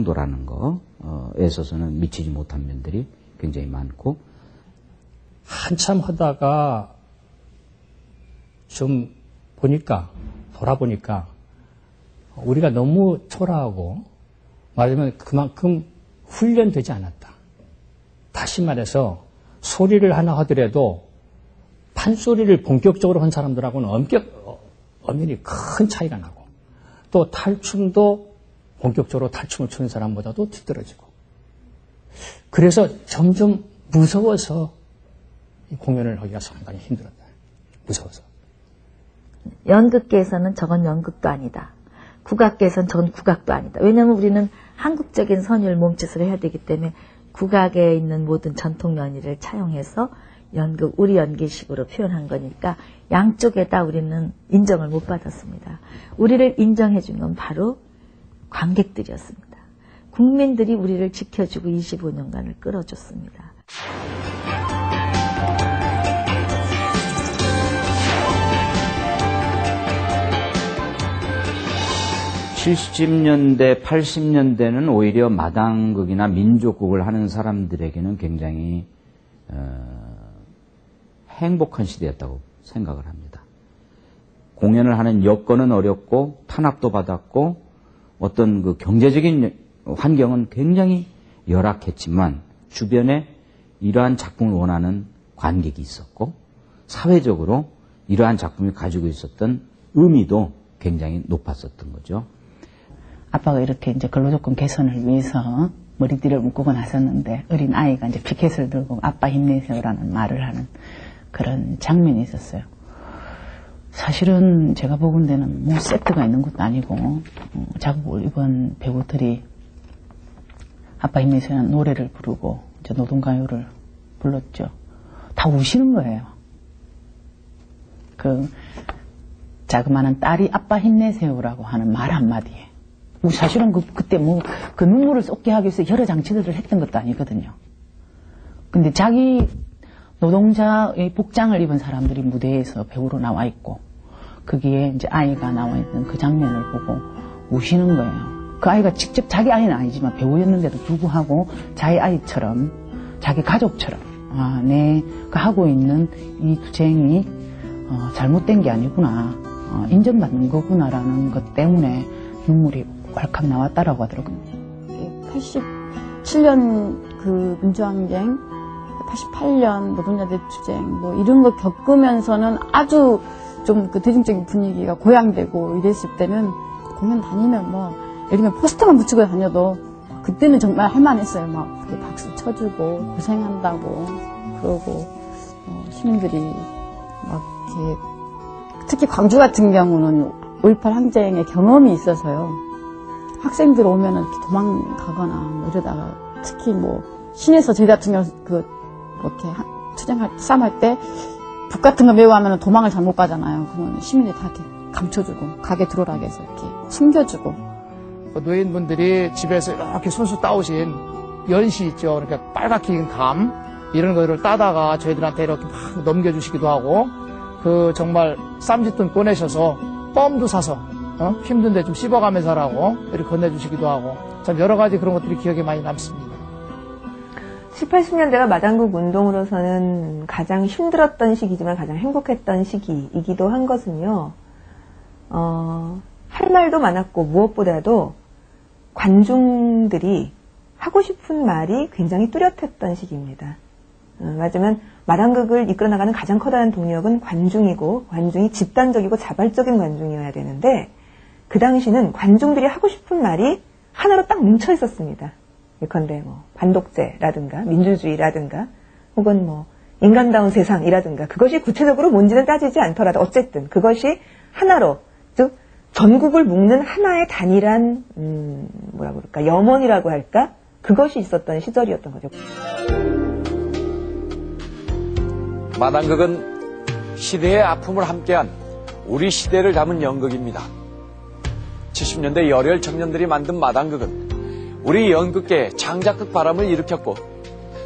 도라는 거에 있어서는 미치지 못한 면들이 굉장히 많고, 한참 하다가 좀 돌아보니까 우리가 너무 초라하고 말하자면 그만큼 훈련되지 않았다. 다시 말해서 소리를 하나 하더라도 판소리를 본격적으로 한 사람들하고는 엄연히 큰 차이가 나고, 또 탈춤도 본격적으로 탈춤을 추는 사람보다도 뒤떨어지고, 그래서 점점 무서워서 공연을 하기가 상당히 힘들었다. 무서워서. 연극계에서는 저건 연극도 아니다. 국악계에서는 저건 국악도 아니다. 왜냐하면 우리는 한국적인 선율 몸짓을 해야 되기 때문에 국악에 있는 모든 전통 연희를 차용해서 우리 연기식으로 표현한 거니까 양쪽에다 우리는 인정을 못 받았습니다. 우리를 인정해 준 건 바로 관객들이었습니다. 국민들이 우리를 지켜주고 25년간을 끌어줬습니다. 70년대, 80년대는 오히려 마당극이나 민족극을 하는 사람들에게는 굉장히 행복한 시대였다고 생각을 합니다. 공연을 하는 여건은 어렵고 탄압도 받았고 어떤 그 경제적인 환경은 굉장히 열악했지만 주변에 이러한 작품을 원하는 관객이 있었고 사회적으로 이러한 작품이 가지고 있었던 의미도 굉장히 높았었던 거죠. 아빠가 이렇게 이제 근로조건 개선을 위해서 머리띠를 묶고 나섰는데 어린 아이가 이제 피켓을 들고 아빠 힘내세요라는 말을 하는 그런 장면이 있었어요. 사실은 제가 보건 데는 뭐 세트가 있는 것도 아니고 작업을 입은 배우들이 아빠 힘내세요라는 노래를 부르고 이제 노동가요를 불렀죠. 다 우시는 거예요. 그 자그마한 딸이 아빠 힘내세요라고 하는 말 한마디에 사실은 그때 그 눈물을 쏟게 하기 위해서 여러 장치들을 했던 것도 아니거든요. 근데 자기 노동자의 복장을 입은 사람들이 무대에서 배우로 나와 있고 거기에 이제 아이가 나와 있는 그 장면을 보고 우시는 거예요. 그 아이가 직접 자기 아이는 아니지만 배우였는데도 불구하고 자기 아이처럼 자기 가족처럼 내가 하고 있는 이 투쟁이 잘못된 게 아니구나, 인정받는 거구나라는 것 때문에 눈물이 왈칵 나왔다라고 하더라고요. 87년 그 민주항쟁, 88년 노동자들 투쟁 뭐 이런 거 겪으면서는 아주 좀 그 대중적인 분위기가 고양되고 이랬을 때는 공연 다니면 뭐 예를 들면 포스터만 붙이고 다녀도 그때는 정말 할만했어요. 막 이렇게 박수 쳐주고 고생한다고 그러고 시민들이 막 이렇게 특히 광주 같은 경우는 5.18 항쟁의 경험이 있어서요. 학생들 오면은 이렇게 도망가거나 뭐 이러다가 특히 뭐 시내에서 저희 같은 경우 이렇게 투쟁할 싸움할 때 북 같은 거 메고 하면은 도망을 잘못 가잖아요. 그러면 시민들이 다 이렇게 감춰주고 가게 들어오라고 해서 이렇게 챙겨주고. 노인분들이 집에서 이렇게 손수 따오신 연시 있죠. 그러니까 빨갛게 익은 감 이런 거를 따다가 저희들한테 이렇게 막 넘겨주시기도 하고 그 정말 쌈짓돈 꺼내셔서 껌도 사서 힘든데 좀 씹어가면서 하라고 이렇게 건네주시기도 하고 참 여러 가지 그런 것들이 기억에 많이 남습니다. 70, 80년대가 마당극 운동으로서는 가장 힘들었던 시기지만 가장 행복했던 시기이기도 한 것은요. 할 말도 많았고 무엇보다도 관중들이 하고 싶은 말이 굉장히 뚜렷했던 시기입니다. 맞으면 마당극을 이끌어나가는 가장 커다란 동력은 관중이고 관중이 집단적이고 자발적인 관중이어야 되는데 그 당시는 관중들이 하고 싶은 말이 하나로 딱 뭉쳐 있었습니다. 예컨대 뭐 반독재라든가 민주주의라든가 혹은 뭐 인간다운 세상이라든가 그것이 구체적으로 뭔지는 따지지 않더라도 어쨌든 그것이 하나로 즉 전국을 묶는 하나의 단일한 뭐라고 그럴까 염원이라고 할까 그것이 있었던 시절이었던 거죠. 마당극은 시대의 아픔을 함께한 우리 시대를 담은 연극입니다. 70년대 열혈 청년들이 만든 마당극은 우리 연극계에 장작극 바람을 일으켰고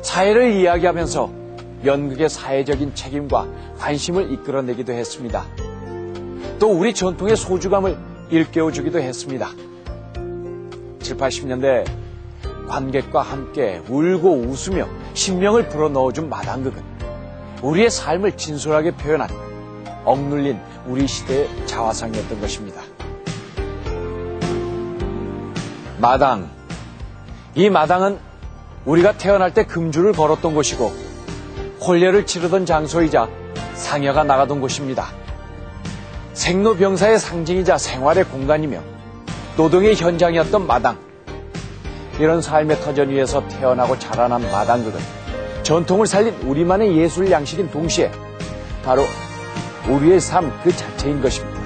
사회를 이야기하면서 연극의 사회적인 책임과 관심을 이끌어내기도 했습니다. 또 우리 전통의 소중함을 일깨워주기도 했습니다. 7, 80년대 관객과 함께 울고 웃으며 신명을 불어넣어준 마당극은 우리의 삶을 진솔하게 표현한 억눌린 우리 시대의 자화상이었던 것입니다. 마당. 이 마당은 우리가 태어날 때 금주를 걸었던 곳이고 혼례를 치르던 장소이자 상여가 나가던 곳입니다. 생로병사의 상징이자 생활의 공간이며 노동의 현장이었던 마당. 이런 삶의 터전 위에서 태어나고 자라난 마당극은 전통을 살린 우리만의 예술 양식인 동시에 바로 우리의 삶 그 자체인 것입니다.